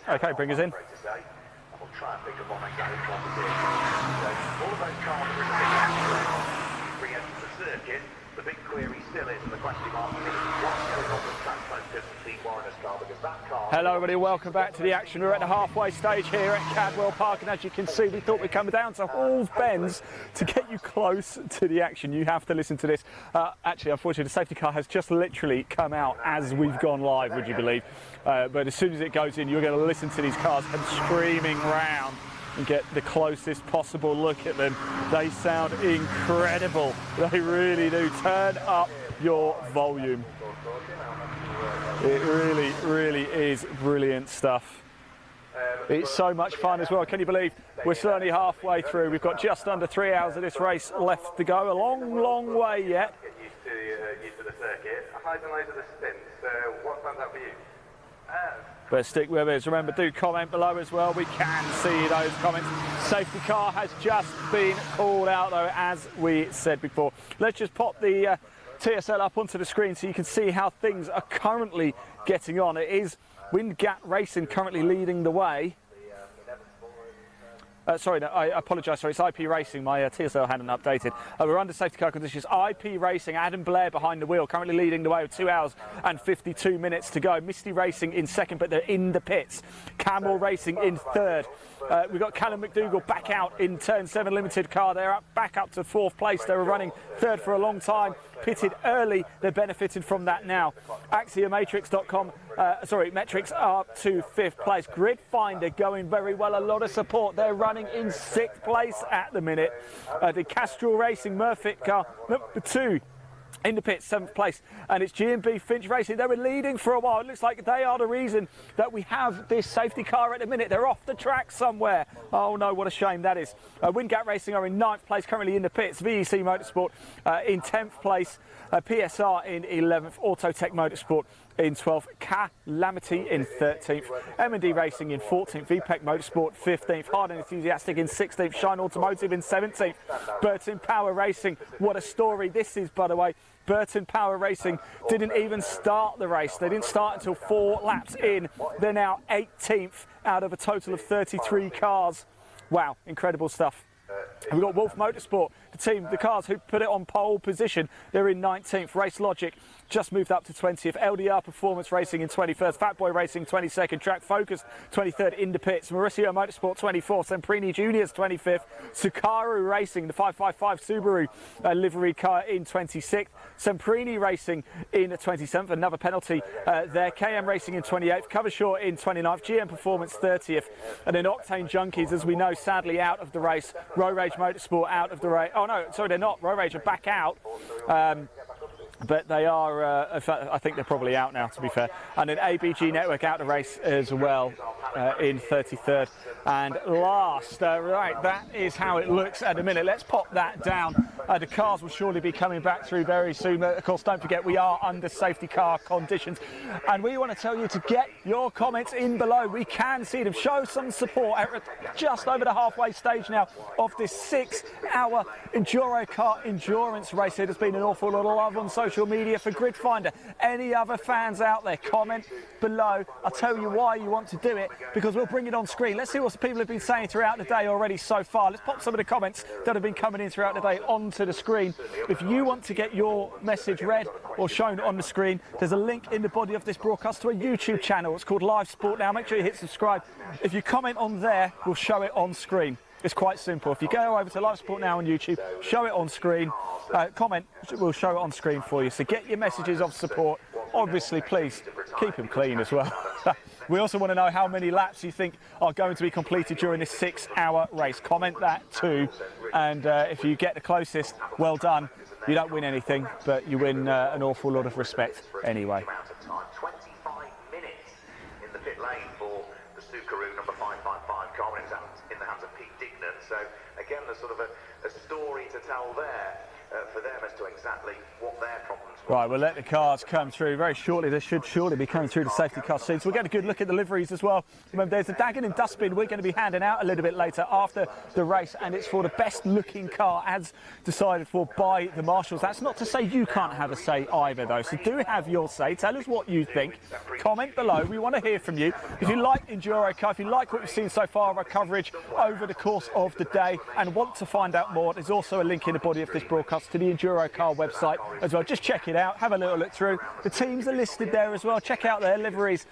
Okay, bring us in. We'll try and pick up on exactly what it is. So all of those cars are in the big accident. Bring it to the circuit. The big query still is, and the question mark is, what's going on with track focus and Steve Warner's car, because that car... Hello everybody, welcome back to the action. We're at the halfway stage here at Cadwell Park, and as you can see, we thought we'd come down to Hall's Bends to get you close to the action. You have to listen to this. Actually, unfortunately, the safety car has just literally come out as we've gone live, would you believe? But as soon as it goes in, you're going to listen to these cars come screaming round and get the closest possible look at them. They sound incredible. They really do. Turn up your volume. It really, really is brilliant stuff. It's so much fun as well. Can you believe we're still only halfway through? We've got just under 3 hours of this race left to go. A long, long way yet. Get used to the circuit. Highs and lows of the stints. What stands out for you? But stick with us. Remember, do comment below as well. We can see those comments. Safety car has just been called out, though, as we said before. Let's just pop the TSL up onto the screen so you can see how things are currently getting on. It is Windgat Racing currently leading the way. Sorry, no, I apologise, sorry, it's IP Racing, my TSL hadn't updated. We're under safety car conditions. IP Racing, Adam Blair behind the wheel, currently leading the way with 2 hours and 52 minutes to go. Misty Racing in second, but they're in the pits. Camel Racing in third. We've got Callum McDougall back out in turn 7 limited car. They're back up to 4th place. They were running third for a long time, pitted early. They're benefiting from that now. AxiaMatrix.com, Metrics are up to 5th place. Grid Finder going very well. A lot of support. They're running in 6th place at the minute. The Castrol Racing Murphy car, number 2. In the pit, 7th place, and it's G&B Finch Racing. They were leading for a while. It looks like they are the reason that we have this safety car at the minute. They're off the track somewhere. Oh no, what a shame that is. Windgat Racing are in 9th place, currently in the pits. VEC Motorsport in 10th place. PSR in 11th. Autotech Motorsport in 12th. Calamity in 13th. M&D Racing in 14th. VPEC Motorsport 15th. Hard and Enthusiastic in 16th. Shine Automotive in 17th. Burton Power Racing, what a story this is, by the way. Burton Power Racing didn't even start the race. They didn't start until 4 laps in. They're now 18th out of a total of 33 cars. Wow, incredible stuff. And we've got Wolf Motorsport, the cars who put it on pole position. They're in 19th. Race Logic just moved up to 20th. LDR Performance Racing in 21st. Fatboy Racing 22nd. Track Focus 23rd in the pits. Mauricio Motorsport 24th. Semprini Juniors 25th. Sukaru Racing, the 555 Subaru livery car in 26th. Semprini Racing in 27th. Another penalty there. KM Racing in 28th. Covershaw in 29th. GM Performance 30th. And then Octane Junkies, as we know, sadly out of the race. Row Rage Motorsport out of the race. Oh no, sorry, they're not. Row Rage are back out. But they are, in fact, I think they're probably out now, to be fair. And then ABG Network out of the race as well in 33rd. And last, right, that is how it looks at the minute. Let's pop that down. The cars will surely be coming back through very soon. Of course, don't forget, we are under safety car conditions. And we want to tell you to get your comments in below. We can see them. Show some support. Just over the halfway stage now of this 6-hour EnduroKA endurance race. It has been an awful lot of love on social media for Grid Finder. Any other fans out there, comment below. I'll tell you why you want to do it, because we'll bring it on screen. Let's see what people have been saying throughout the day already so far. Let's pop some of the comments that have been coming in throughout the day onto the screen. If you want to get your message read or shown on the screen, there's a link in the body of this broadcast to a YouTube channel. It's called Live Sport Now. Make sure you hit subscribe. If you comment on there, we'll show it on screen. It's quite simple. If you go over to Live Sport Now on YouTube, show it on screen, comment, we'll show it on screen for you. So get your messages of support. Obviously, please keep them clean as well. We also want to know how many laps you think are going to be completed during this 6-hour race. Comment that too. And if you get the closest, well done. You don't win anything, but you win an awful lot of respect anyway. 25 minutes in the pit lane for the Subaru number 555 car in the hands of Pete Dignan. So again, there's sort of a story to tell there. for them as to exactly what their problems were. Right, we'll let the cars come through very shortly. They should surely be coming through the safety car soon. So we'll get a good look at the liveries as well. Remember, there's a Dagenham and dustbin we're going to be handing out a little bit later after the race, and it's for the best looking car as decided for by the marshals. That's not to say you can't have a say either, though. So do have your say. Tell us what you think. Comment below. We want to hear from you. If you like EnduroKA, if you like what you've seen so far of our coverage over the course of the day and want to find out more, there's also a link in the body of this broadcast to the EnduroKA website as well. Just check it out, have a little look through. The teams are listed there as well. Check out their liveries,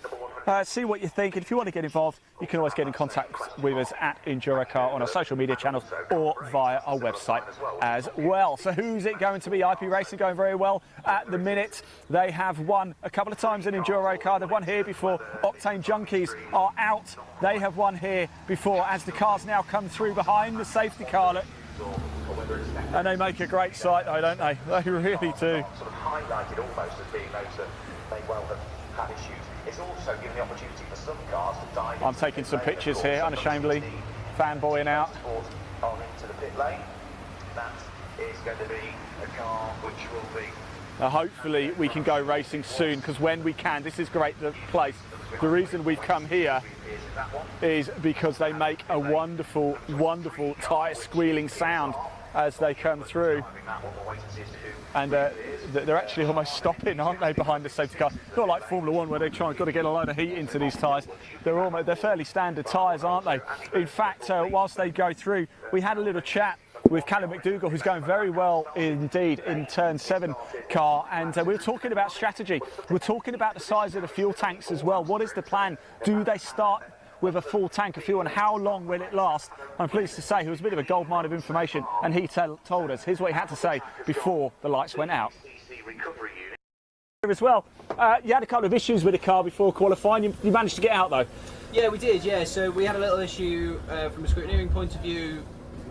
see what you think. And if you want to get involved, you can always get in contact with us at EnduroKA on our social media channels or via our website as well. So who's it going to be? IP Racing going very well at the minute. They have won a couple of times in EnduroKA. They've won here before. Octane Junkies are out. They have won here before as the cars now come through behind the safety car. Look. And they make a great sight though, don't they? They really do. Sort of highlighted almost as being those that may well have had issues. It's also given the opportunity for some cars to dive. I'm taking some pictures here, unashamedly, fanboying out. On into the pit lane. That is going to be a car which will be. Hopefully we can go racing soon, because when we can, this is great, the place. The reason we've come here is because they make a wonderful, wonderful tyre squealing sound as they come through. And they're actually almost stopping, aren't they, behind the safety car? Not like Formula One where they're got to get a load of heat into these tyres. They're fairly standard tyres, aren't they? In fact, whilst they go through, we had a little chat with Callum McDougall, who's going very well indeed in Turn 7 car, and we were talking about strategy. We're talking about the size of the fuel tanks as well. What is the plan? Do they start with a full tank of fuel, and how long will it last? I'm pleased to say he was a bit of a goldmine of information, and he told us. Here's what he had to say before the lights went out. As well, you had a couple of issues with the car before qualifying. You managed to get out though. Yeah, we did. Yeah, so we had a little issue from a scrutineering point of view,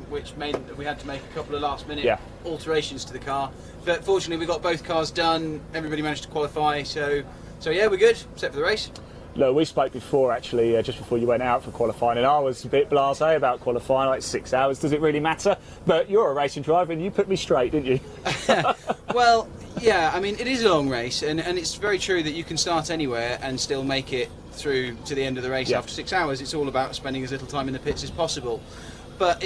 which meant that we had to make a couple of last-minute alterations to the car. But fortunately, we got both cars done. Everybody managed to qualify. So yeah, we're good. Set for the race. Look, we spoke before, actually, just before you went out for qualifying, and I was a bit blasé about qualifying, like 6 hours, does it really matter? But you're a racing driver and you put me straight, didn't you? Well, yeah, I mean, it is a long race, and it's very true that you can start anywhere and still make it through to the end of the race after 6 hours. It's all about spending as little time in the pits as possible. But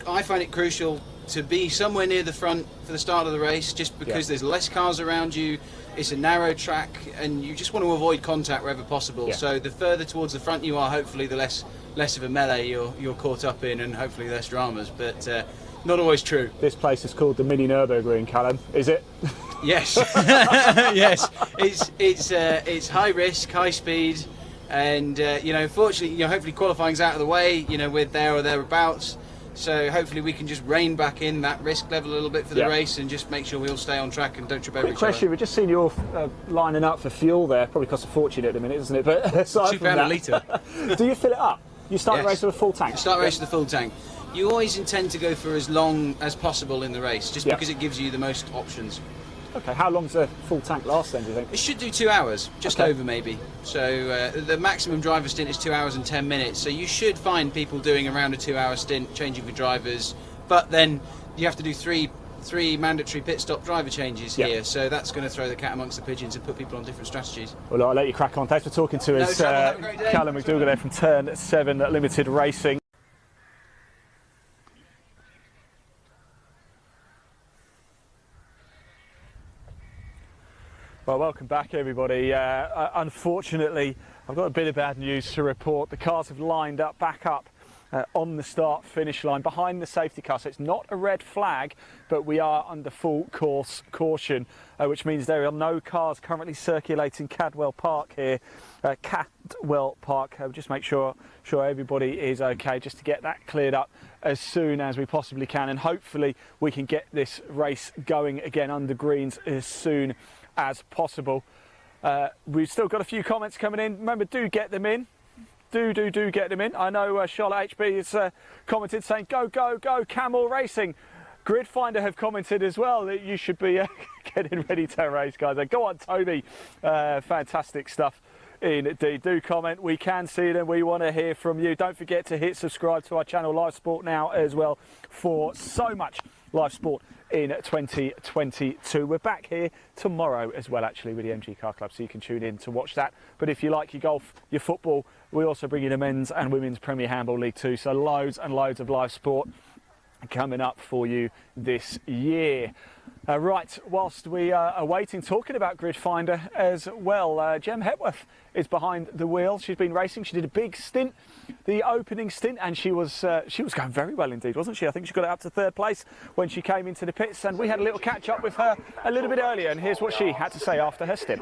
I find it crucial to be somewhere near the front for the start of the race, just because there's less cars around you. It's a narrow track and you just want to avoid contact wherever possible. So the further towards the front you are, hopefully the less of a melee you're caught up in, and hopefully less dramas, but not always true. This place is called the Mini Nürburgring, Callum, is it? Yes. Yes, it's high risk, high speed, and fortunately, hopefully qualifying's out of the way, we're there or thereabouts. So hopefully we can just rein back in that risk level a little bit for the race and just make sure we all stay on track and don't trip over each other. Question, we've just seen you all lining up for fuel there. Probably costs a fortune at the minute, doesn't it? But aside from that, £2 a litre. Do you fill it up? You start the race with a full tank? You start the race with a full tank. You always intend to go for as long as possible in the race, just because it gives you the most options. Okay, how long does a full tank last then, do you think? It should do 2 hours, just over maybe. So the maximum driver stint is 2 hours and 10 minutes. So you should find people doing around a 2 hour stint, changing for drivers. But then you have to do three mandatory pit stop driver changes here. So that's going to throw the cat amongst the pigeons and put people on different strategies. Well, I'll let you crack on. Thanks for talking to us, Callum McDougall there from Turn 7 Limited Racing. Well, welcome back everybody. Unfortunately, I've got a bit of bad news to report. The cars have lined up back up on the start finish line behind the safety car, so it's not a red flag, but we are under full course caution, which means there are no cars currently circulating Cadwell Park here. Cadwell Park, just make sure everybody is okay, just to get that cleared up as soon as we possibly can, and hopefully we can get this race going again under greens as soon as possible. We've still got a few comments coming in. Remember, do get them in. Do get them in. I know Charlotte HB has commented saying go Camel Racing. Gridfinder have commented as well that you should be getting ready to race, guys. Go on, Toby. Fantastic stuff indeed. Do comment. We can see them. We want to hear from you. Don't forget to hit subscribe to our channel Live Sport Now as well for so much live sport in 2022. We're back here tomorrow as well, actually, with the MG Car Club, so you can tune in to watch that. But if you like your golf, your football, we also bring you the men's and women's Premier Handball League too. So loads and loads of live sport coming up for you this year. Right, whilst we are waiting, talking about Grid Finder as well, Jem Hepworth is behind the wheel. She's been racing. She did a big stint, the opening stint, and she was going very well indeed, wasn't she? I think she got it up to third place when she came into the pits, and we had a little catch up with her a little bit earlier, and here's what she had to say after her stint.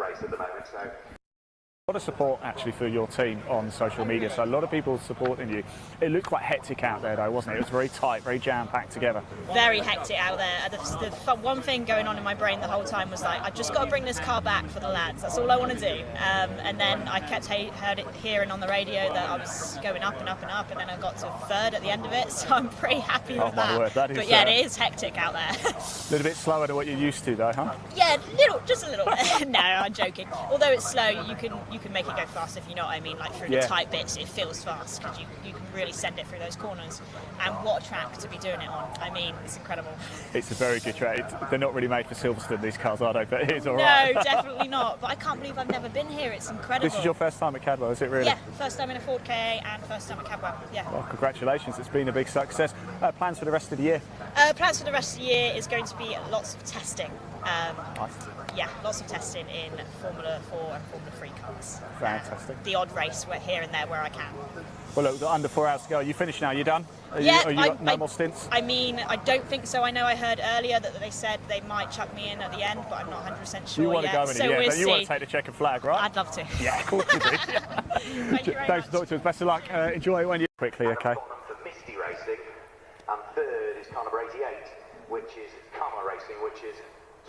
A lot of support actually for your team on social media, so a lot of people supporting you. It looked quite hectic out there though, wasn't it? It was very tight, very jam-packed together. Very hectic out there. The one thing going on in my brain the whole time was like, I've just got to bring this car back for the lads. That's all I want to do. And then I kept hearing on the radio that I was going up and up and up, and then I got to third at the end of it, so I'm pretty happy with that. Word, that is, but yeah, it is hectic out there. A little bit slower than what you're used to though, huh? Yeah, just a little bit. No, I'm joking. Although it's slow, you can make it go fast, if you know what I mean. Like through the tight bits, it feels fast because you can really send it through those corners. And what a track to be doing it on. I mean, it's incredible. It's a very good track. They're not really made for Silverstone, these cars, are they? But it is all right. No, definitely not. But I can't believe I've never been here. It's incredible. This is your first time at Cadwell, is it really? Yeah, first time in a Ford KA and first time at Cadwell. Yeah. Well, congratulations. It's been a big success. Plans for the rest of the year? Plans for the rest of the year is going to be lots of testing. Nice. Yeah, lots of testing in Formula 4 and Formula 3 cars. Fantastic. The odd race here and there where I can. Well, look, under 4 hours to go. Are you finished now? You done? Yeah. You got no more stints? I mean, I don't think so. I know I heard earlier that they said they might chuck me in at the end, but I'm not 100% sure You want yet. to go in so it, yeah, we'll but you see. want to take the checkered flag, right? I'd love to. Yeah, of course you do. Thank you very Thanks for talking to us. Best of luck. Enjoy it when you quickly, okay? For Misty Racing, and third is car number 88, which is Karma Racing, which is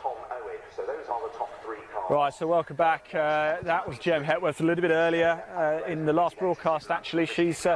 Tom Owen. So those are the top three cars. Right, so welcome back. That was Jem Hepworth a little bit earlier in the last broadcast, actually. She's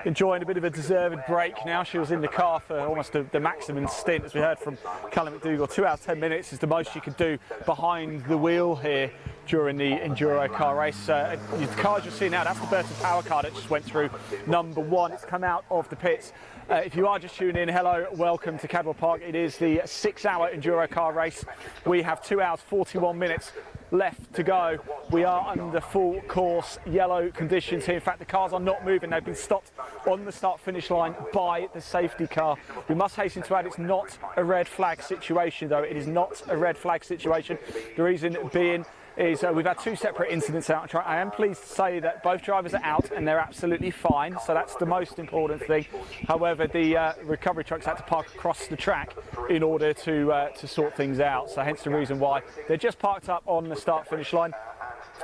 enjoying a bit of a deserved break now. She was in the car for almost the maximum stint, as we heard from Callum McDougall. 2 hours 10 minutes is the most you can do behind the wheel here during the EnduroKA race. The cars you're seeing now, that's the Burton Power car that just went through number 1. It's come out of the pits. If you are just tuning in, hello, welcome to Cadwell Park. It is the 6-hour EnduroKA race. We have 2 hours 41 minutes left to go. We are under full course yellow conditions here. In fact, the cars are not moving. They've been stopped on the start-finish line by the safety car. We must hasten to add, it's not a red flag situation, though. It is not a red flag situation. The reason being is we've had 2 separate incidents out on track. I am pleased to say that both drivers are out and they're absolutely fine, so that's the most important thing. However, the recovery trucks had to park across the track in order to sort things out, so hence the reason why they're just parked up on the start-finish line.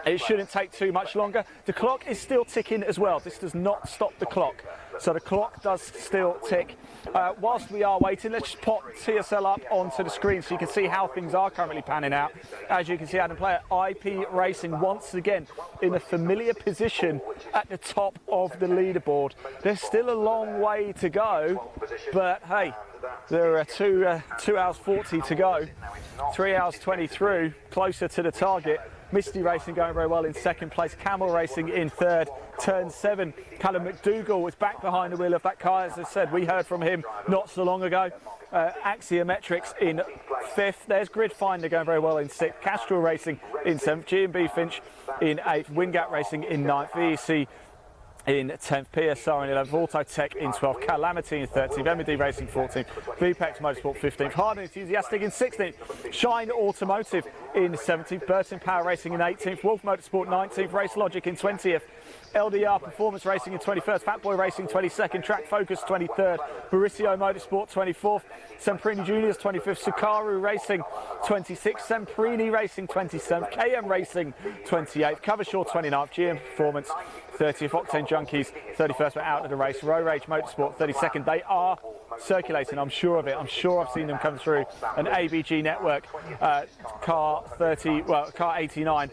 It shouldn't take too much longer. The clock is still ticking as well. This does not stop the clock. So the clock does still tick. Whilst we are waiting, let's just pop TSL up onto the screen so you can see how things are currently panning out. As you can see, Adam Player, IP Racing once again in a familiar position at the top of the leaderboard. There's still a long way to go, but hey, there are 2 hours 40 to go. 3 hours 20 through, closer to the target. Misty Racing going very well in second place. Camel Racing in third. Turn 7. Callum McDougall was back behind the wheel of that car. As I said, we heard from him not so long ago. Axiometrics in 5th. There's Grid Finder going very well in 6th. Castrol Racing in 7th. G&B Finch in 8th. Wingat Racing in 9th. VEC in 10th, PSR in 11th, Autotech in 12th, Calamity in 13th, M&D Racing 14th, VPEX Motorsport 15th, Hard Enthusiastic in 16th, Shine Automotive in 17th, Burton Power Racing in 18th, Wolf Motorsport 19th, Race Logic in 20th, LDR Performance Racing in 21st, Fatboy Racing 22nd, Track Focus 23rd, Mauricio Motorsport 24th, Semprini Juniors 25th, Sukaru Racing 26th, Semprini Racing 27th, KM Racing 28th, Covershaw 29th, GM Performance 30th, Octane Junkies 31st, but out of the race, Row Rage Motorsport 32nd. They are circulating, I'm sure of it. I'm sure I've seen them come through an ABG network. Car 89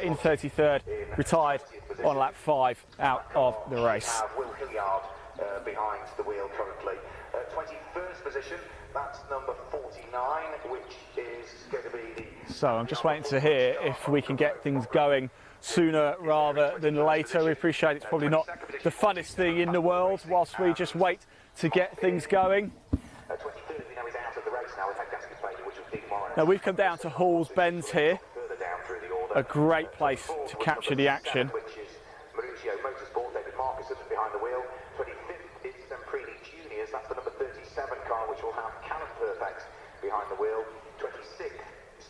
in 33rd, retired on lap 5 out of the race. Will Hilliard behind the wheel currently. 21st position, that's number 49, which is going to be the... So I'm just waiting to hear if we can get things going sooner rather than later. We appreciate it's probably not the funnest thing in the world whilst we just wait to get things going. 23rd, we know, is out of the Now we've come down to Hall's Bends here, a great place to capture the action. Which is Marusio Motorsport, David Marcus behind the wheel. 25th is Preley Juniors, that's the number 37 car, which will have Callum Perfect behind the wheel. 26th,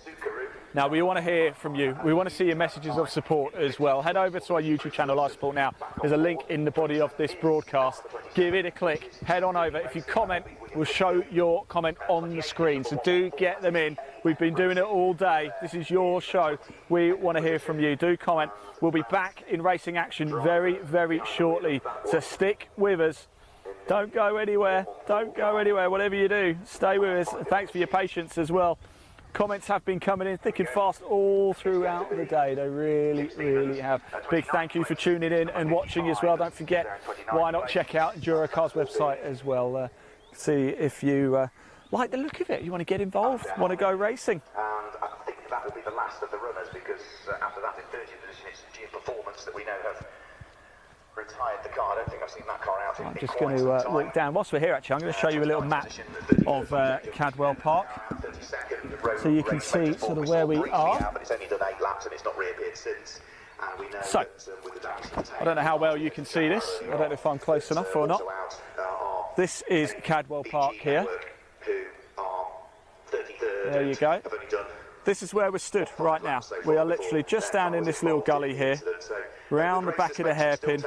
Sukaru. Now we want to hear from you. We want to see your messages of support as well. Head over to our YouTube channel, Live Support Now. There's a link in the body of this broadcast. Give it a click. Head on over. If you comment, we'll show your comment on the screen. So do get them in. We've been doing it all day. This is your show. We want to hear from you. Do comment. We'll be back in racing action very, very shortly. So stick with us. Don't go anywhere. Don't go anywhere. Whatever you do, stay with us. Thanks for your patience as well. Comments have been coming in thick and fast all throughout the day. They really, really have. Big thank you for tuning in and watching as well. Don't forget, why not check out EnduroKA's website as well. See if you like the look of it. You want to get involved, want to go racing. And I think that will be the last of the runners, because after that, in 30th position, it's G Performance that we know have retired the car. I don't think I've seen that car out in I'm just quite going to some time. walk down. Whilst we're here, actually, I'm going to show you a little map of Cadwell Park, so you can see sort of where we are. But it's only done 8 laps and it's not reappeared since. And we know So, that, with the I don't know how well you can see this. I don't know if I'm close enough or not. This is Cadwell Park here. There you go. This is where we're stood right now. We are literally just down in this little gully here, round the back of the hairpin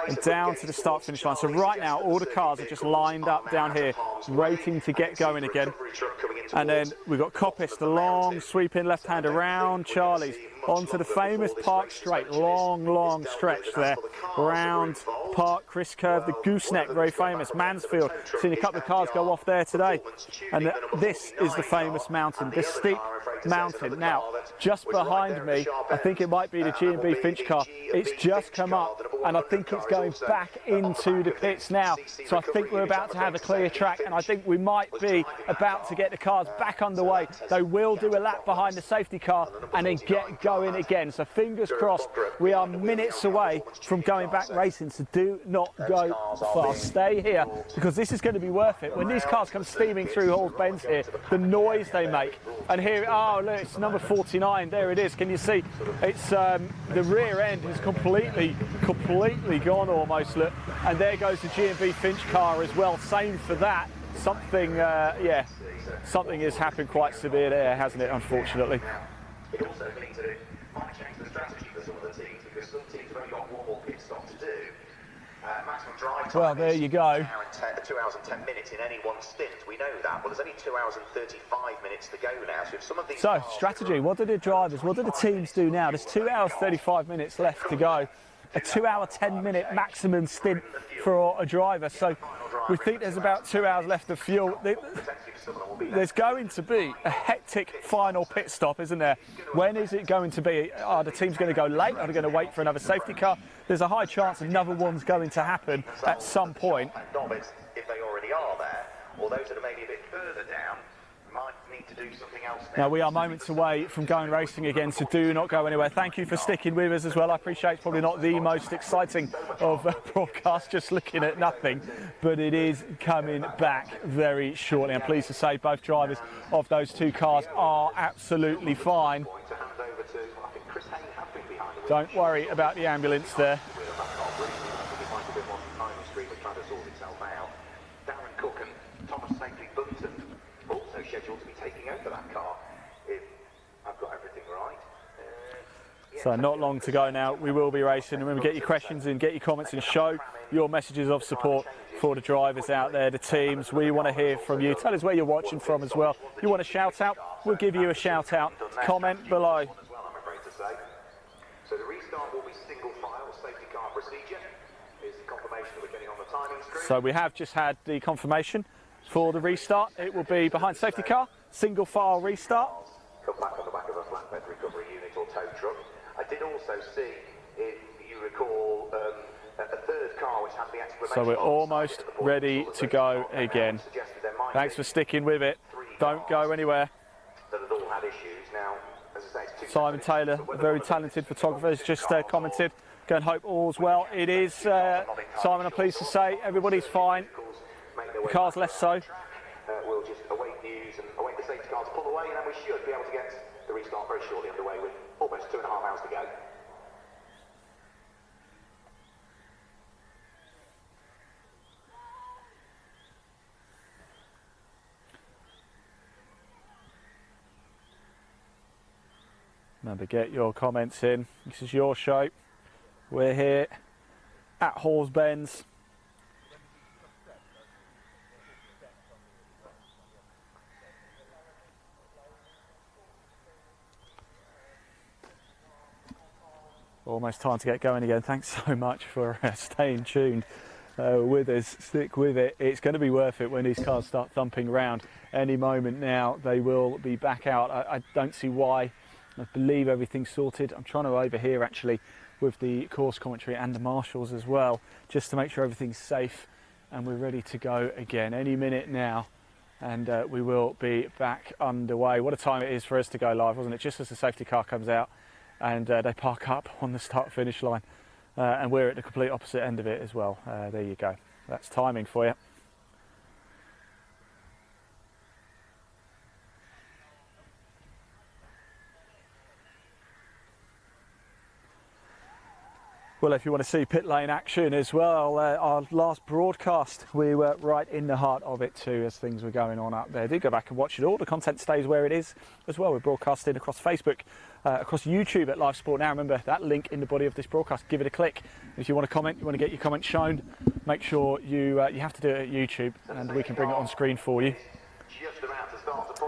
and down to the start finish line. So right now all the cars are just lined up down here waiting to get going again. And then we've got Coppice, the long sweeping left hand around Charlie's onto the famous Park Straight, long stretch there, round Park, Chris Curve, the Gooseneck, very famous, Mansfield, seen a couple of cars go off there today. And this is the famous mountain, this steep mountain. Now, just behind me, I think it might be the G&B Finch car. It's just come up and I think it's going back into the pits now. So I think we're about to have a clear track, and I think we might be about to get the cars back underway. They will do a lap behind the safety car and then get going again. So fingers crossed, we are minutes away from going back racing. So do not go fast. Stay here, because this is going to be worth it. When these cars come steaming through Hall's Bends here, the noise they make. And here, oh look, it's number 49. There it is. Can you see? It's the rear end is completely gone almost. Look, and there goes the G&B Finch car as well. Same for that. Something, yeah, something has happened quite severe there, hasn't it? Unfortunately. It also means that it might change the strategy for some of the teams, because some teams have only got one more pit stop to do. Maximum drive time. Well, there you go. 2 hours and 10 minutes in any one stint. We know that. Well, there's only 2 hours and 35 minutes to go now. So if some of these strategy. What do the drivers, what do the teams do now? There's 2 hours 35 minutes left to go. A 2 hour 10-minute maximum stint for a driver. So we think there's about 2 hours left of fuel. There's going to be a hectic final pit stop, isn't there? When is it going to be? Are the teams going to go late? Are they going to wait for another safety car? There's a high chance another one's going to happen at some point. Novice, if they already are there, or those that are maybe a bit further down, might need to do something else Now we are moments away from going racing again, so do not go anywhere. Thank you for sticking with us as well. I appreciate it's probably not the most exciting of broadcasts, just looking at nothing, but it is coming back very shortly. I'm pleased to say both drivers of those two cars are absolutely fine. Don't worry about the ambulance there. Scheduled to be taking over that car, if I've got everything right. So not long to go now. We will be racing. Remember, get your questions in, get your comments and show your messages of support for the drivers out there, the teams. We want to hear from you. Tell us where you're watching from as well. If you want a shout out, we'll give you a shout out. Comment below. So the restart will be single file safety car procedure. Is the confirmation that we're getting on the timing screen. So we have just had the confirmation for the restart. It will be behind safety car, single file restart. Come back on the back of a flatbed recovery unit or tow truck. I did also see, if you recall, a third car which had the exclamation. So we're almost ready to go again. Thanks for sticking with it. Don't go anywhere. That had all had issues. Now, as I say, it's Simon Taylor, a very talented photographer, has just commented. Go and hope all's well. It is, Simon, I'm pleased to say, everybody's fine. The car's less so. We'll just await news and await the safety cars pull away, and then we should be able to get the restart very shortly underway with almost 2.5 hours to go. Remember, get your comments in. This is your show. We're here at Horsbends. Almost time to get going again. Thanks so much for staying tuned with us. Stick with it. It's going to be worth it when these cars start thumping around. Any moment now, they will be back out. I don't see why. I believe everything's sorted. I'm trying to overhear actually with the course commentary and the marshals as well, just to make sure everything's safe and we're ready to go again any minute now. And we will be back underway. What a time it is for us to go live, wasn't it? Just as the safety car comes out and they park up on the start-finish line. And we're at the complete opposite end of it as well. There you go. That's timing for you. Well, if you want to see pit lane action as well, our last broadcast, we were right in the heart of it too as things were going on up there. Do go back and watch it all. The content stays where it is as well. We're broadcasting across Facebook, across YouTube at Live Sport Now. Remember that link in the body of this broadcast. Give it a click. If you want to comment, you want to get your comment shown, make sure you have to do it at YouTube and we can bring it on screen for you.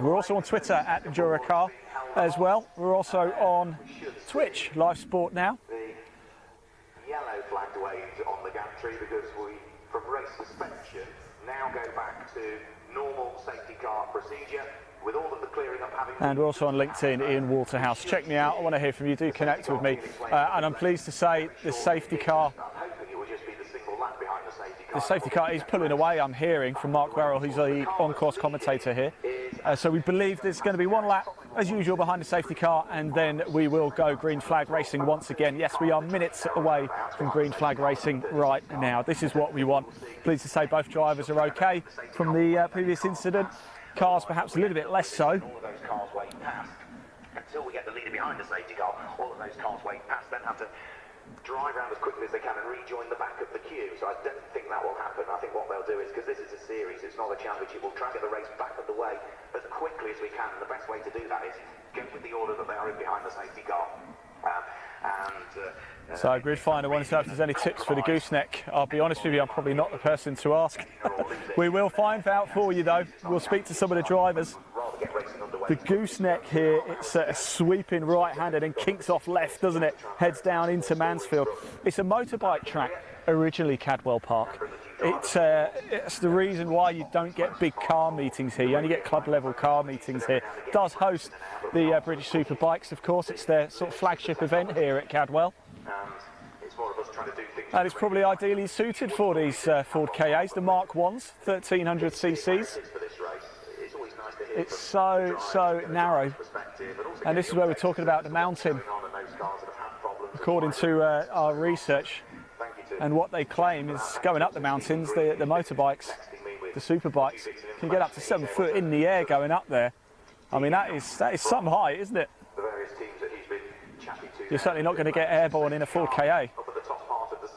We're also on Twitter at EnduroKA as well. We're also on Twitch, Live Sport Now. Yellow flagged waves on the gantry because we, from race suspension, now go back to normal safety car procedure with all of the clearing up having... And we're also on LinkedIn, Ian Waterhouse. Check me out. I want to hear from you. Do connect with me. And I'm pleased to say the safety car... The safety car is pulling away, I'm hearing, from Mark Burrell, who's the on-course commentator here. So we believe there's going to be one lap, as usual, behind the safety car, and then we will go green flag racing once again. Yes, we are minutes away from green flag racing right now. This is what we want. Pleased to say both drivers are okay from the previous incident. Cars perhaps a little bit less so. All of those cars wait past until we get the leader behind the safety car. All of those cars wait past, then have to drive around as quickly as they can and rejoin the back of the queue. So I don't think that will happen. I think what they'll do is, because this is a series, it's not a championship, we'll try and get the race back of the way as quickly as we can. And the best way to do that is go with the order that they are in behind the safety car. So grid finder wants to know if there's any tips for the gooseneck. I'll be honest with you, I'm probably not the person to ask. We will find out for you though. We'll speak to some of the drivers. The gooseneck here, it's a sweeping right-handed and kinks off left, doesn't it? Heads down into Mansfield. It's a motorbike track originally, Cadwell Park. It's the reason why you don't get big car meetings here. You only get club-level car meetings here. It does host the British Superbikes, of course. It's their sort of flagship event here at Cadwell. And it's probably ideally suited for these Ford KAs, the Mark 1s, 1300 cc's. It's so narrow. And this is where we're talking about the mountain. According to our research and what they claim is going up the mountains, the motorbikes, the superbikes, can get up to 7 foot in the air going up there. I mean, that is some height, isn't it? You're certainly not going to get airborne in a Ford KA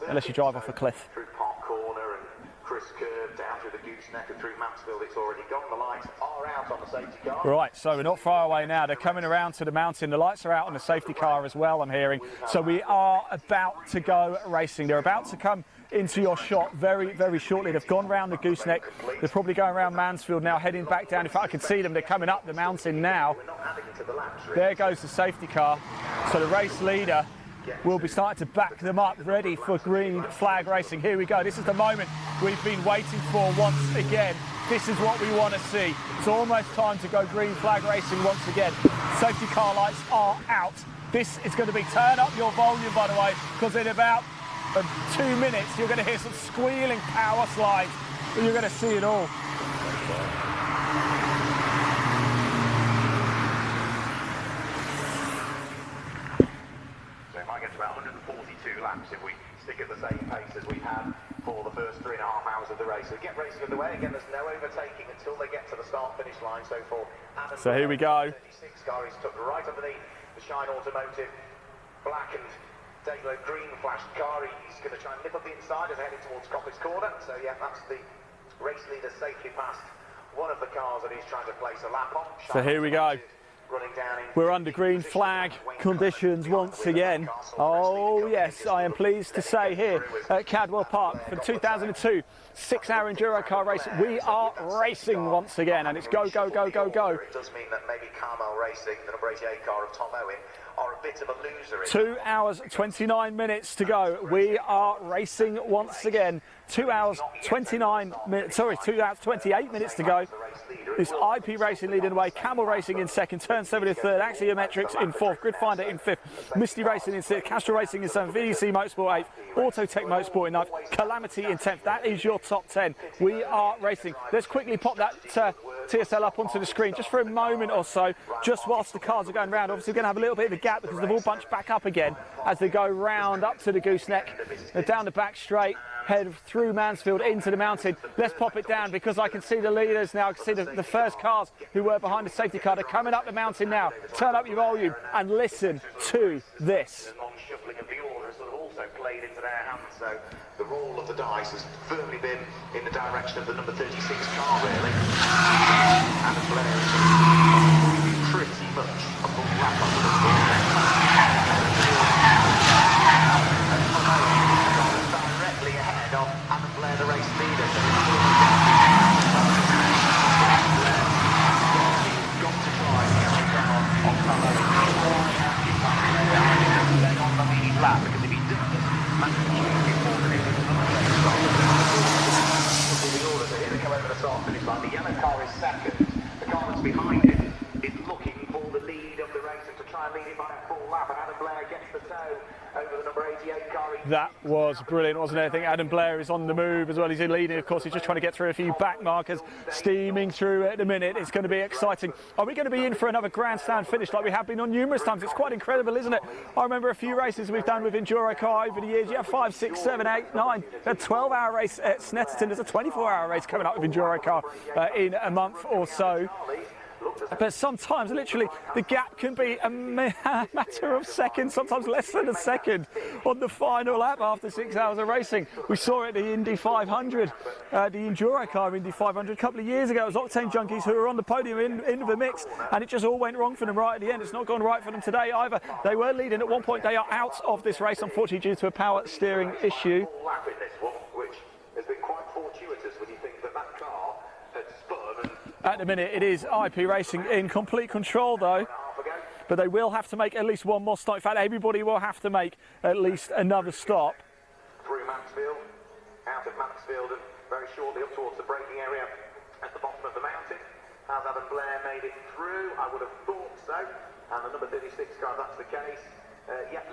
unless you drive off a cliff. Through Park Corner and Chris Curve down through the gooseneck and through Mansfield, it's already gone. The lights are out on the safety car. Right, so we're not far away now. They're coming around to the mountain. The lights are out on the safety car as well, I'm hearing. So we are about to go racing. They're about to come into your shot very, very shortly. They've gone round the gooseneck. They're probably going around Mansfield now, heading back down. In fact, I can see them. They're coming up the mountain now. There goes the safety car. So the race leader will be starting to back them up, ready for green flag racing. Here we go. This is the moment we've been waiting for once again. This is what we want to see. It's almost time to go green flag racing once again. Safety car lights are out. This is going to be, turn up your volume, by the way, because in about 2 minutes you're going to hear some squealing power slides. You're going to see it all. If we stick at the same pace as we've had for the first 3.5 hours of the race. race. So get racing underway. Again, there's no overtaking until they get to the start-finish line. So for Adam, so here we go. 36 car, he's tucked right underneath the Shine Automotive black and Dayglow green flashed car. He's going to try and nip up the inside as they're heading towards Coppice Corner. So yeah, that's the race leader safely past one of the cars that he's trying to place a lap on. So here we go. We're under green flag conditions once again. Oh yes, I am pleased to say here at Cadwell Park for the 2002 6-hour EnduroKA race, we are racing once again, and it's go, go, go, go, go. It does mean that maybe Carmel Racing, the number 88 car of Tom Owen, are a bit of a loser. 2 hours 29 minutes to go. We are racing once again. 2 hours 29 minutes, sorry, 2 hours 28 minutes to go. It's IP Racing leading the way, Camel Racing in second, Turn 7 in third, Axiometrics in fourth, Gridfinder in fifth, Misty Racing in sixth, Castrol Racing in seventh, VDC Motorsport eighth, Autotech Motorsport in ninth, Calamity in 10th. That is your top 10. We are racing. Let's quickly pop that TSL up onto the screen just for a moment or so, just whilst the cars are going round. Obviously, we're going to have a little bit of a gap because they've all bunched back up again as they go round up to the gooseneck, down the back straight, head through Mansfield into the mountain. Let's pop it down because I can see the leaders now. I can see the first cars who were behind the safety car. They're coming up the mountain now. Turn up your volume and listen to this. The non-shuffling of the order has sort of also played into their hands. So the roll of the dice has firmly been in the direction of the number 36 car, really. And the Blair is pretty much a full lap on the directly ahead of Adam Blair, the race leader. So got to try on the lead lap, because if he does, the yellow car is second. The car that's behind him is looking for the lead of the race and to try and lead it by a full lap, and Adam Blair gets the toe over the number 88 car. That was brilliant, wasn't it? I think Adam Blair is on the move as well. He's in leading, of course. He's just trying to get through a few back markers, steaming through at the minute. It's going to be exciting. Are we going to be in for another grandstand finish like we have been on numerous times? It's quite incredible, isn't it? I remember a few races we've done with EnduroKA over the years. You have 5, 6, 7, 8, 9. A 12-hour race at Snetterton. There's a 24-hour race coming up with EnduroKA in a month or so. But sometimes, literally, the gap can be a matter of seconds, sometimes less than a second on the final lap after 6 hours of racing. We saw it at the Indy 500, the EnduroKA Indy 500 a couple of years ago. It was Octane Junkies who were on the podium in the mix, and it just all went wrong for them right at the end. It's not gone right for them today either. They were leading at one point. They are out of this race, unfortunately, due to a power steering issue. Which has been quite fortuitous when you think that that car had spun. At the minute, it is IP Racing in complete control, though. But they will have to make at least one more stop. In fact, everybody will have to make at least another stop. Through Mansfield, out of Mansfield, and very shortly up towards the braking area at the bottom of the mountain. Has Adam Blair made it through? I would have thought so. And the number 36 car, that's the case.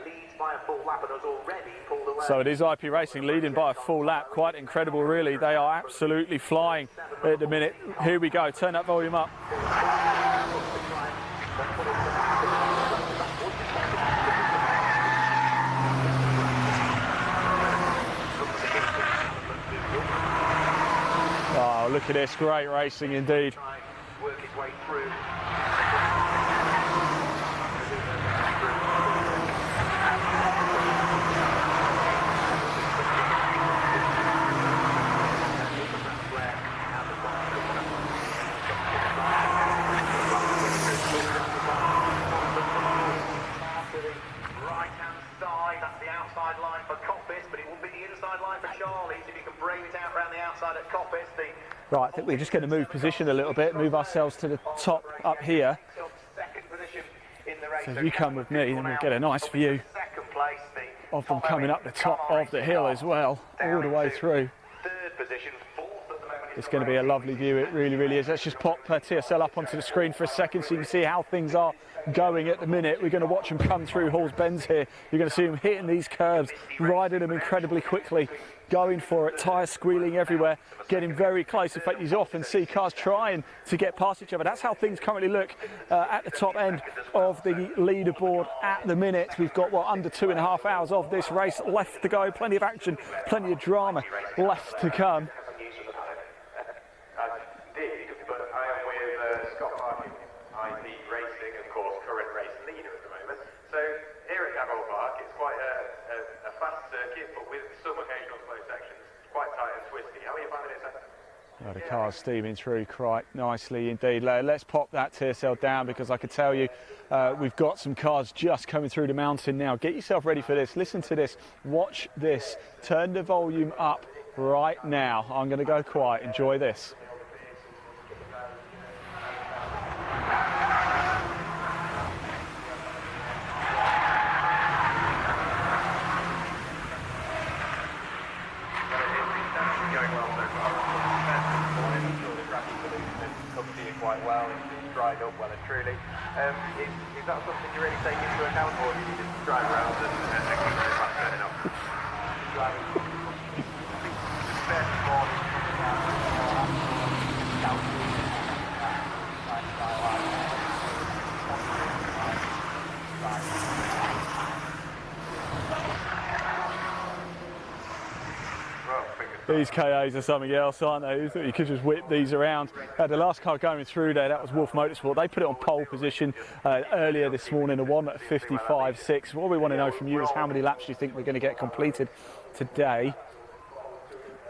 Leads by a full lap and has already pulled away. So it is IP Racing leading by a full lap. Quite incredible, really. They are absolutely flying at the minute. Here we go. Turn that volume up. Oh, look at this. Great racing indeed. Work his way through. Right, I think we're just going to move position a little bit, move ourselves to the top up here. So if you come with me, then we'll get a nice view of them coming up the top of the hill as well, all the way through. It's going to be a lovely view, it really, really is. Let's just pop TSL up onto the screen for a second so you can see how things are going at the minute. We're going to watch them come through Hall's Bends here. You're going to see them hitting these curbs, riding them incredibly quickly, going for it, tyres squealing everywhere, getting very close. In fact, you often see cars trying to get past each other. That's how things currently look at the top end of the leaderboard at the minute. We've got, under 2.5 hours of this race left to go. Plenty of action, plenty of drama left to come. Well, the car's steaming through quite nicely indeed. Let's pop that TSL down, because I can tell you we've got some cars just coming through the mountain now. Get yourself ready for this. Listen to this. Watch this. Turn the volume up right now. I'm going to go quiet. Enjoy this. Quite well, it's dried up well and truly. Is that something you really take into account, or do you just drive around and keep very fast turning up? Driving first morning, These KAs are something else, aren't they? You thought you could just whip these around. The last car going through there, that was Wolf Motorsport. They put it on pole position earlier this morning, a 1:55.6. What we want to know from you is how many laps do you think we're going to get completed today?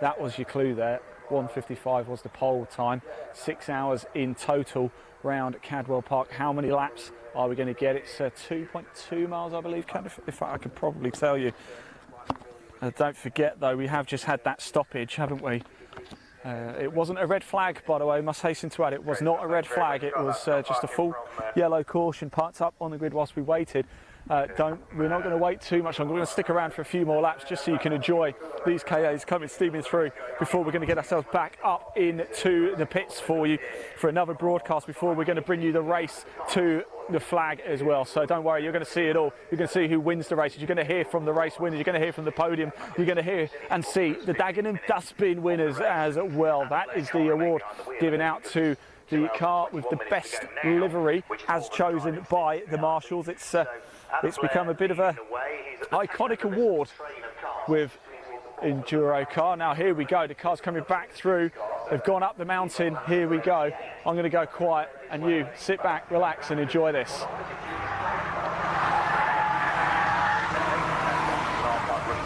That was your clue there. 1:55 was the pole time. 6 hours in total round Cadwell Park. How many laps are we going to get? It's 2.2 miles, I believe. If I could probably tell you. Don't forget, though, we have just had that stoppage, haven't we? It wasn't a red flag, by the way. I must hasten to add, it was not a red flag. It was just a full yellow caution parked up on the grid whilst we waited. We're not going to wait too much. I'm going to stick around for a few more laps just so you can enjoy these KAs coming steaming through before we're going to get ourselves back up into the pits for you for another broadcast before we're going to bring you the race to the flag as well. So don't worry, you're going to see it all. You're going to see who wins the races. You're going to hear from the race winners. You're going to hear from the podium. You're going to hear and see the Dagenham Dustbin winners as well. That is the award given out to the car with the best livery as chosen by the marshals. It's become a bit of a iconic award with EnduroKA. Now here we go, the car's coming back through. They've gone up the mountain. Here we go. I'm going to go quiet and you sit back, relax and enjoy this.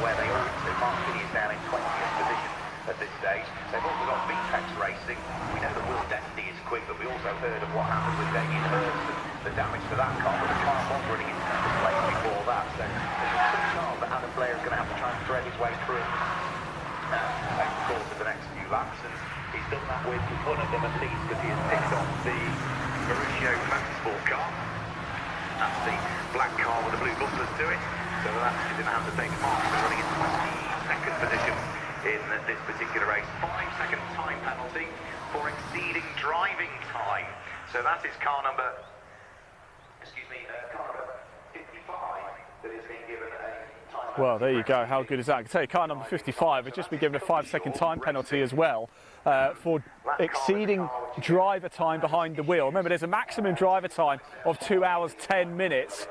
Where they also marking is down in 20th position at this stage. They've also got VTEX Racing. We know that Will Destiny is quick, but we also heard of what happened with Damien Hirst and the damage to that car, but the car was running into the place before that. So there's some chance that Adam Blair is going to have to try and thread his way through over the course of the next few laps, and he's done that with one of them at least, because he has picked up the Mauricio Motorsport car. That's the black car with the blue bumpers to it. So that is in the hands of David Martin, running in 22nd position in this particular race. 5-second time penalty for exceeding driving time. So that is car number 55 that is being given a time. Well, there you go. How good is that? I can tell you, car number 55 has just been given a 5-second time penalty as well for exceeding driver time behind the wheel. Remember, there's a maximum driver time of 2 hours 10 minutes.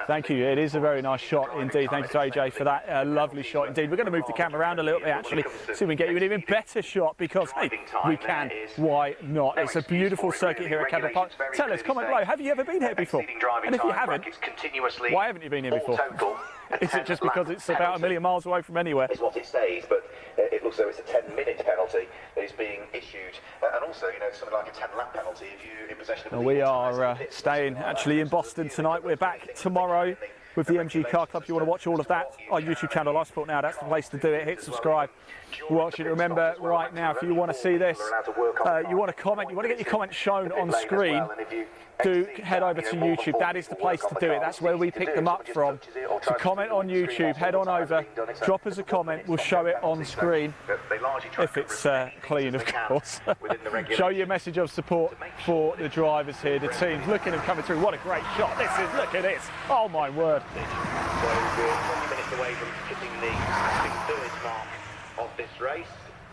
Thank you. It is a very nice shot indeed. Thank you to AJ for that lovely shot indeed. We're going to move the camera around a little bit actually, see if we can get you an even better shot, because hey, we can. Why not? It's a beautiful circuit here at Cadwell Park. Tell us, comment below, have you ever been here before? And if you haven't, why haven't you been here before? Is it just because it's about 1 million miles away from anywhere? Is what it says, but it looks as though it's a 10-minute penalty that is being issued, and also, you know, something like a 10-lap penalty if you're in possession of. Well, we are staying actually in Boston tonight. We're back tomorrow with the MG Car Club. If you want to watch all of that, our YouTube channel, Live Sport Now, that's the place to do it. Hit subscribe, watch it. Remember, right now, if you want to see this, you want to comment, you want to get your comments shown on screen, do head over to YouTube. That is the place to do it. That's where we pick them up from. So comment on YouTube, head on over, drop us a comment, we'll show it on screen, if it's clean, of course. Show your message of support for the drivers here, the teams. Look at them coming through. What a great shot this is. Look at this. Oh my word. So we're 20 minutes away from hitting the third mark of this race.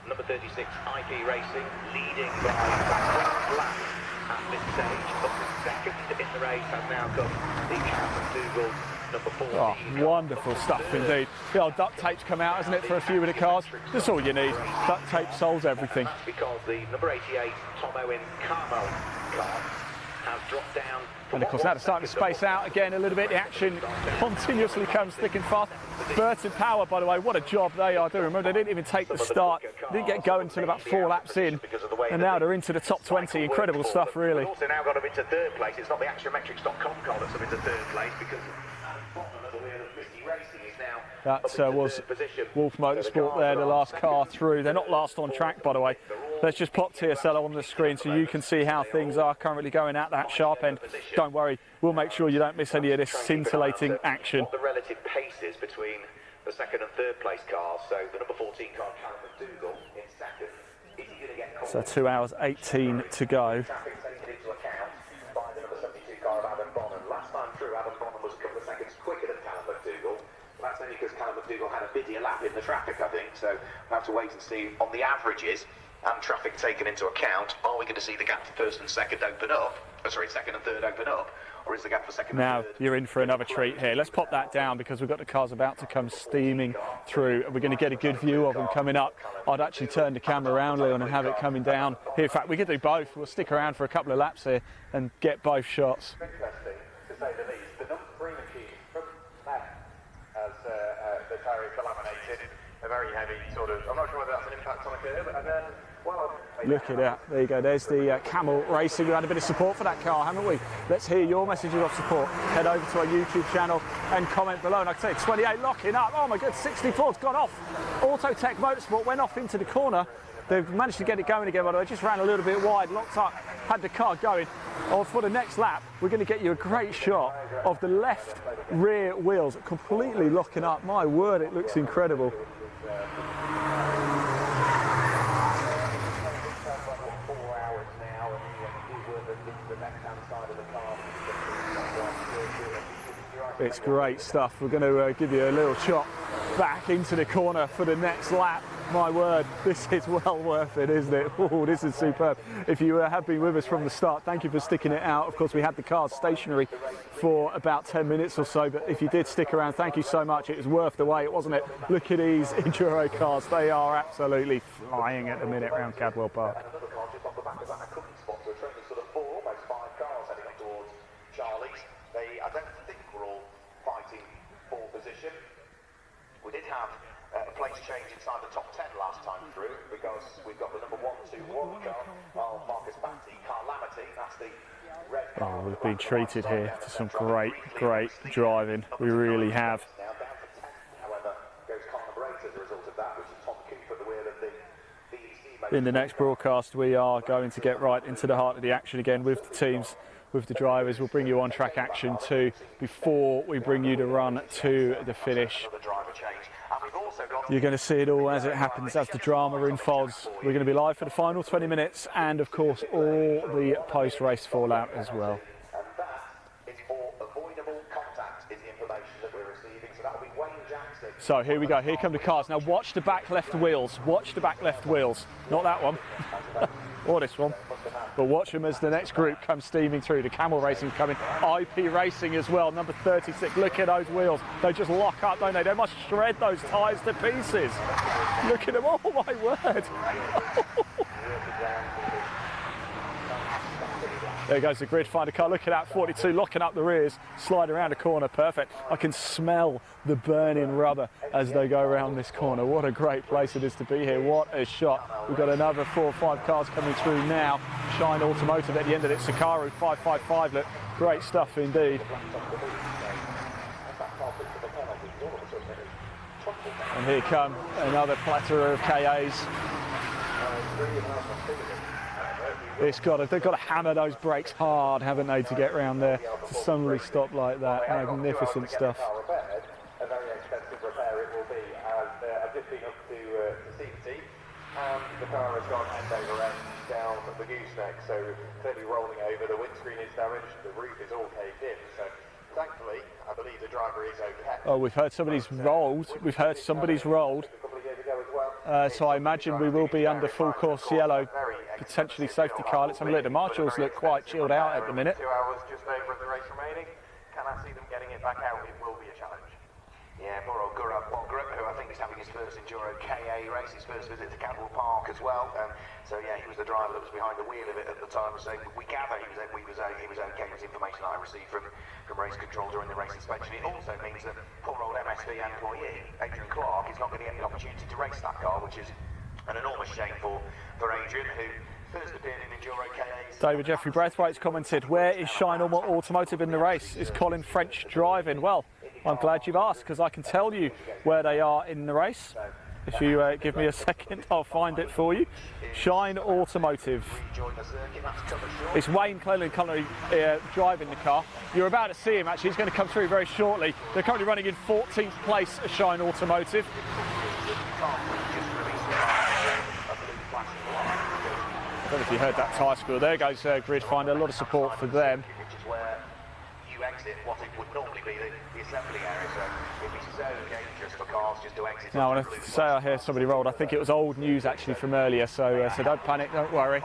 Number 36, IP Racing, leading by 12 laps at this stage. Up to second in the race has now come the Chapman Dougal, number 14. Oh, wonderful stuff indeed. The old duct tape's come out, hasn't it, for a few of the cars? That's all you need. Duct tape solves everything. That's because the number 88 Tom Owen Carmel car has dropped down And of course now they're starting to space out again a little bit. The action continuously comes thick and fast. Burton Power, by the way, what a job they are doing. Remember, they didn't even take the start, didn't get going until about 4 laps in, and now they're into the top 20. Incredible stuff, really. Also now got them into third place. It's not the ActionMetrics.com car that's them into third place because that was Wolf Motorsport there, the last car through. They're not last on track, by the way. Let's just plop TSL on the screen so you can see how things are currently going at that sharp end. Don't worry, we'll make sure you don't miss any of this scintillating action. What the relative paces between the second and third place cars. So the number 14 car, Callum McDougall, in second. Is he going to get caught? So 2 hours 18 to go. Traffic taken into account by the number 72 car of Adam Bonham. Last time through, Adam Bonham was a couple of seconds quicker than Callum McDougall. That's only because Callum McDougall had a busier lap in the traffic, I think. So we'll have to wait and see on the averages and traffic taken into account. Are we going to see the gap for first and second open up? Oh, sorry, second and third open up. Or is the gap for second Now and third? you're in for another treat here. Let's pop that down because we've got the cars about to come steaming through. We're going to get a good view of them coming up. I'd actually turn the camera around, Leon, and have it coming down here. In fact, we could do both. We'll stick around for a couple of laps here and get both shots. Interesting, to say the least. The number 3 machine from left as the tyre is laminated. A very heavy sort of, I'm not sure whether that's an impact on a curve, and then, well, Look at that. There you go. There's the Camel Racing. We've had a bit of support for that car, haven't we? Let's hear your messages of support. Head over to our YouTube channel and comment below. And like I say, 28 locking up. Oh my God, 64's gone off. Autotech Motorsport went off into the corner. They've managed to get it going again, by the way. Just ran a little bit wide, locked up, had the car going. Oh, for the next lap, we're going to get you a great shot of the left rear wheels completely locking up. My word, it looks incredible. It's great stuff. We're going to give you a little shot back into the corner for the next lap. My word, this is well worth it, isn't it? Oh, this is superb. If you have been with us from the start, thank you for sticking it out. Of course, we had the cars stationary for about 10 minutes or so, but if you did stick around, thank you so much. It was worth the wait, wasn't it? Look at these Enduro cars. They are absolutely flying at the minute around Cadwell Park. I don't think we're all fighting for position. We did have a place change inside the top 10 last time through because we've got the number 121 car, Marcus Batty, Calamity. That's the red car. Oh, we've been treated here to some great driving. We really have. Now down to 10, however, goes Conor Brace as a result of that, which is Tom Cooper at the wheel of the BEC. In the next broadcast, we are going to get right into the heart of the action again with the teams, with the drivers. We'll bring you on track action too before we bring you the run to the finish. You're going to see it all as it happens, as the drama unfolds. We're going to be live for the final 20 minutes and of course all the post-race fallout as well. And that is for avoidable contact is the information that we're receiving. So that'll be Wayne Jackson. So here we go, here come the cars. Now watch the back left wheels, watch the back left wheels. Not that one, or this one. But watch them as the next group comes steaming through. The Camel Racing coming, IP Racing as well, number 36. Look at those wheels. They just lock up, don't they? They must shred those tyres to pieces. Look at them, oh my word. There goes the grid finder car. Look at that, 42 locking up the rears, slide around the corner, perfect. I can smell the burning rubber as they go around this corner. What a great place it is to be here. What a shot. We've got another 4 or 5 cars coming through now. Shine Automotive at the end of it. Sakaru 555. Look, great stuff indeed. And here come another plethora of KAs. They've got to hammer those brakes hard, haven't they, to get round there to suddenly stop like that. Magnificent stuff. A very expensive repair it will be. I've just been up to CT and the car has gone end over end down the gooseneck, so clearly rolling over. The windscreen is damaged, the roof is all caved in. So thankfully, I believe the driver is okay. Oh, we've heard somebody's rolled. We've heard somebody's rolled. So I imagine we will be under full course yellow, potentially safety car. Let's have a look. The marshals look quite chilled out at the minute. 2 hours just over of the race remaining. Can I see them getting it back out? It will be a challenge. Yeah, poor old Gurab, who I think He's having his first EnduroKA race, his first visit to Cadwell Park as well. So yeah, he was the driver that was behind the wheel of it at the time. So we gather he was okay. It was information that I received from race control during the race inspection. It also means that poor old MSV employee Adrian Clark is not going to get the opportunity to race that car, which is an enormous shame for Adrian, who first appeared in EnduroKA's. David Jeffrey Braithwaite's commented, where is Shine Automotive in the race? Is Colin French driving? Well, I'm glad you've asked, because I can tell you where they are in the race. If you give me a second, I'll find it for you. Shine Automotive. It's Wayne Cleland driving the car. You're about to see him, actually. He's going to come through very shortly. They're currently running in 14th place at Shine Automotive. I don't know if you heard that tyre score. There goes Grid Finder. A lot of support for them. Exit what it would normally be the assembly area, so it'd be so dangerous for cars just to exit. Now, when I say I hear somebody rolled, I think it was old news actually from earlier, so don't panic, don't worry.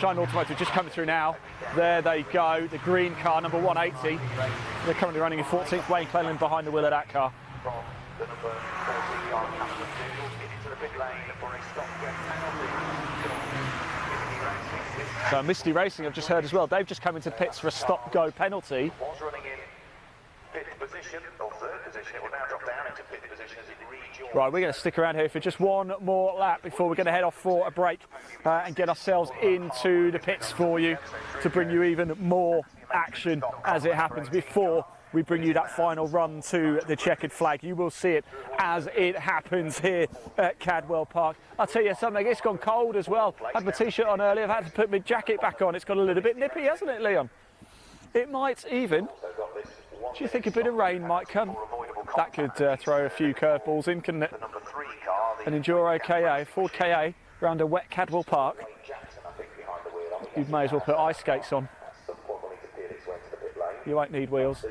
Shine Automotive just coming through now. There they go, the green car, number 180. They're currently running in 14th. Wayne Cleland behind the wheel of that car. From the number 14 car, Cadwell Park, into the pit lane for a stop-go penalty. So Misty Racing, I've just heard as well, they've just come into the pits for a stop-go penalty. Was running in pit position, or third position. It will now drop down into pit position as it rejoins. Right, we're going to stick around here for just one more lap before we're going to head off for a break and get ourselves into the pits for you to bring you even more action as it happens before we bring you that final run to the checkered flag. You will see it as it happens here at Cadwell Park. I'll tell you something, it's gone cold as well. I had my t-shirt on earlier, I've had to put my jacket back on. It's got a little bit nippy, hasn't it, Leon? It might even. Do you think a bit of rain might come? That could throw a few curveballs in, couldn't it? An EnduroKA, Ford KA, around a wet Cadwell Park. You may as well put ice skates on. You won't need wheels.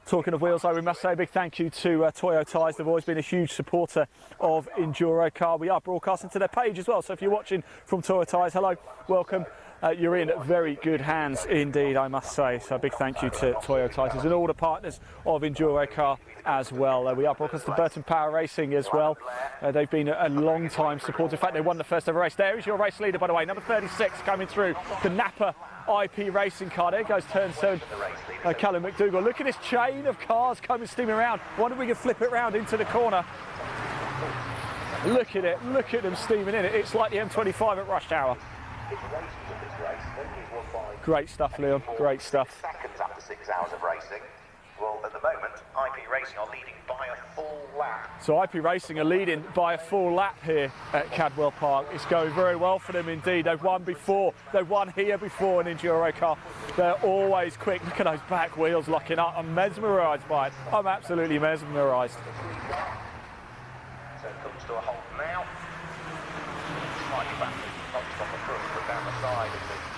Talking of wheels, though, we must say a big thank you to Toyo Tyres. They've always been a huge supporter of EnduroKA. We are broadcasting to their page as well, so if you're watching from Toyo Tyres, hello, welcome. You're in very good hands indeed, I must say. So a big thank you to Toyo Tyres and all the partners of EnduroKA as well. We are broadcasting to Burton Power Racing as well. They've been a long time supporter. In fact, they won the first ever race. There is your race leader, by the way, number 36 coming through, the Napa IP racing car. There goes turn 7, Callum McDougall. Look at this chain of cars coming steaming around. Wonder if we can flip it round into the corner. Look at it, look at them steaming in it. It's like the M25 at rush hour. Great stuff, Leon, great stuff. Seconds after 6 hours of racing. Well, at the moment, IP Racing are leading by a full lap. So IP Racing are leading by a full lap here at Cadwell Park. It's going very well for them indeed. They've won before. They've won here before in EnduroKA. They're always quick. Look at those back wheels locking up. I'm mesmerised by it. I'm absolutely mesmerised. So it comes to a halt now. Slightly back, not just on the front, but down the side.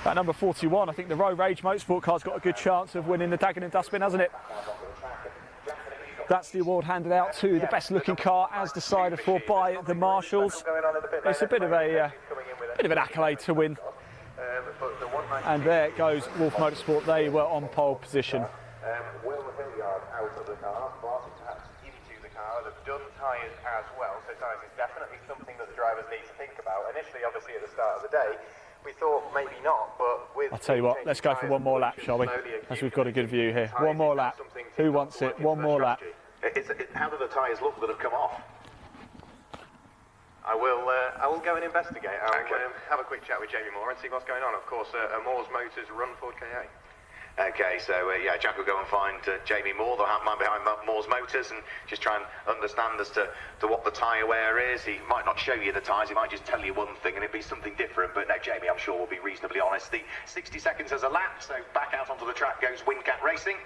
That number 41, I think the Road Rage Motorsport car's got a good chance of winning the Dagenham Dustbin, hasn't it? That's the award handed out to the best looking car as decided for by the marshals. It's a bit of an accolade to win. And there goes Wolf Motorsport. They were on pole position. Will Hilliard out of the car, Barton perhaps into the car. They've done tyres as well, so tyres is definitely something that the drivers need to think about. Initially, obviously, at the start of the day, we thought maybe not, but with... I'll tell you what, let's go for one more lap, shall we? As we've got a good view here. One more lap. Who wants it? One more lap. How do the tyres look that have come off? I will go and investigate. I'll have a quick chat with Jamie Moore and see what's going on. Of course, Moore's Motors run Ford KA. Okay, so yeah, Jack will go and find Jamie Moore, the man behind Moore's Motors, and just try and understand as to what the tyre wear is. He might not show you the tyres, he might just tell you one thing and it'd be something different, but no, Jamie, I'm sure, will be reasonably honest. The 60 seconds as a lap, so back out onto the track goes Windcat Racing.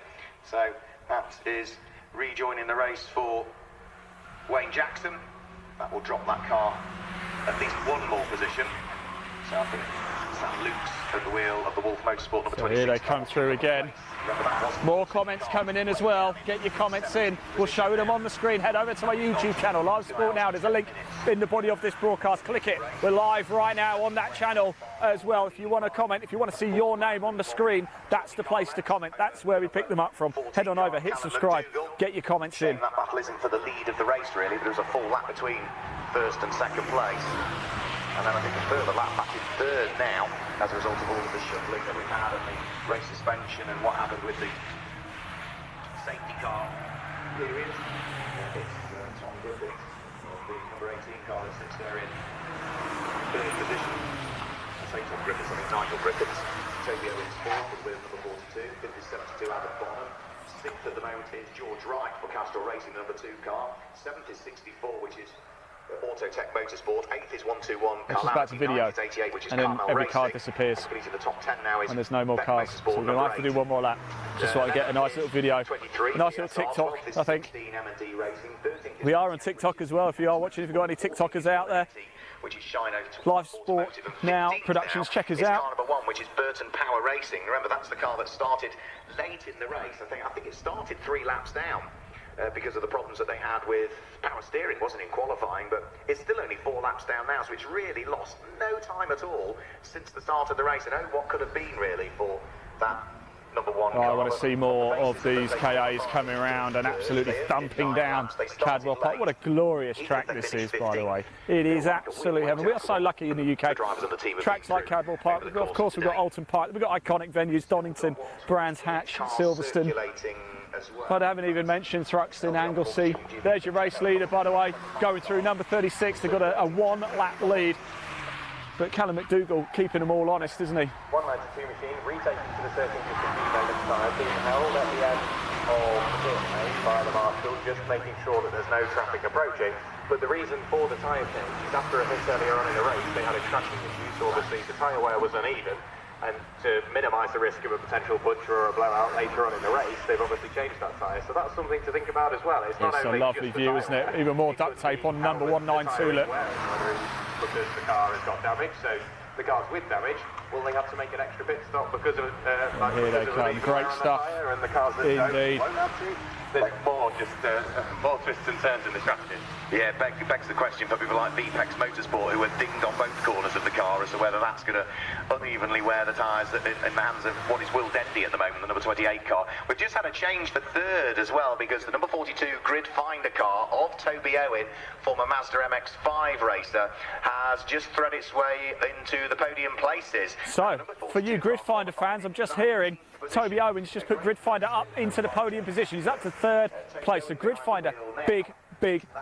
So that is rejoining the race for Wayne Jackson. That will drop that car at least one more position. So I think Sam Lukes at the wheel of the Wolf Motorsport number 26. Here they come through again. More comments coming in as well. Get your comments in. We'll show them on the screen. Head over to my YouTube channel, Live Sport Now. There's a link in the body of this broadcast. Click it. We're live right now on that channel as well. If you want to comment, if you want to see your name on the screen, that's the place to comment. That's where we pick them up from. Head on over, hit subscribe, get your comments in. That battle isn't for the lead of the race really, but there's a full lap between first and second place. And then I think a further lap back in third now, as a result of all of the shuffling that we've had and the race suspension and what happened with the safety car. Here he is. It's Tom Griffith, the number 18 car that sits there in third position. I say Tom Griffiths, I mean Nigel Griffiths. Toby Owens fourth with number 42. Fifth is 72 Adam Bonham. Sixth at the moment is George Wright for Castrol Racing, number 2 car. Seventh is 64, which is Autotech Motorsport. 8th is 121. It's just back to video, 88, which is and then Carmel every Racing. car disappears, Completing the top 10 now is and there's no more Beck cars. Motorsport, So we're going to have to do one more lap. Just so I get a nice little video, a nice little TikTok, I think. We are on TikTok as well, if you are watching, if you've got any TikTokers out there. Which is Shino Live Sport Now Productions, check us out. Car number 1, which is Burton Power Racing. Remember, that's the car that started late in the race. I think it started 3 laps down. Because of the problems that they had with power steering, wasn't in qualifying, but it's still only 4 laps down now, so it's really lost no time at all since the start of the race. And oh, what could have been really for that number 1 car. I want to see more of these KAs coming around and absolutely thumping down Cadwell Park. What a glorious track this is, by the way. It is absolutely heaven. We are so lucky in the UK. Tracks like Cadwell Park. Of course, we've got Alton Park. We've got iconic venues, Donington, Brands Hatch, Silverstone. But I haven't even mentioned Thruxton, Anglesey. There's your race leader, by the way, going through number 36. They've got a 1-lap lead. But Callum McDougall keeping them all honest, isn't he? 192 machine, retaking to the circuit just a few moments time, being held at the end of the pit lane by the marshal, just making sure that there's no traffic approaching. But the reason for the tyre change is after a hit earlier on in the race, they had a crashing issue, so obviously the tyre wear was uneven. And to minimise the risk of a potential puncture or a blowout later on in the race, they've obviously changed that tyre. So that's something to think about as well. It's not only a lovely view, isn't it? Even more duct tape on number 192, look. Because the car has got damage, so the cars with damage will they have to make an extra pit stop because of here they come, great stuff. And the cars that indeed won't have to. There's more twists and turns in the strategy. Yeah, begs the question for people like VPEX Motorsport, who are dinged on both corners of the car, as to whether that's going to unevenly wear the tyres in the hands of what is Will Dendy at the moment, the number 28 car. We've just had a change for third as well, because the number 42 Grid Finder car of Toby Owen, former Mazda MX-5 racer, has just thread its way into the podium places. So, for you Grid Finder fans, I'm just hearing Toby Owens just put Grid Finder up into the podium position. He's up to 3rd place. So Grid Finder, big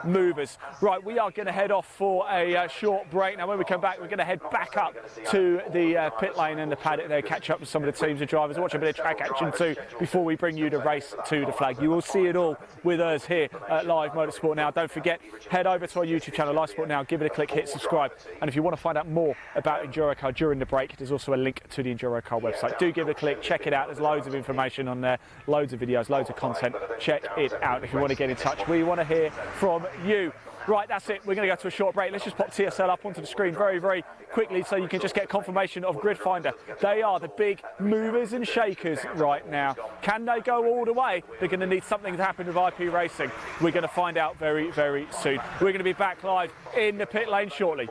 movers. Right, we are going to head off for a short break. Now when we come back, we're going to head back up to the pit lane and the paddock there, catch up with some of the teams and drivers, watch a bit of track action too before we bring you the race to the flag. You will see it all with us here at Live Motorsport Now. Don't forget, head over to our YouTube channel, Live Sport Now, give it a click, hit subscribe, and if you want to find out more about EnduroKA during the break, there's also a link to the EnduroKA website. Do give it a click, check it out. There's loads of information on there, loads of videos, loads of content. Check it out if you want to get in touch. We want to hear from you. Right, that's it. We're going to go to a short break. Let's just pop TSL up onto the screen very quickly so you can just get confirmation of Grid Finder. They are the big movers and shakers right now. Can they go all the way? They're going to need something to happen with IP Racing. We're going to find out very soon. We're going to be back live in the pit lane shortly.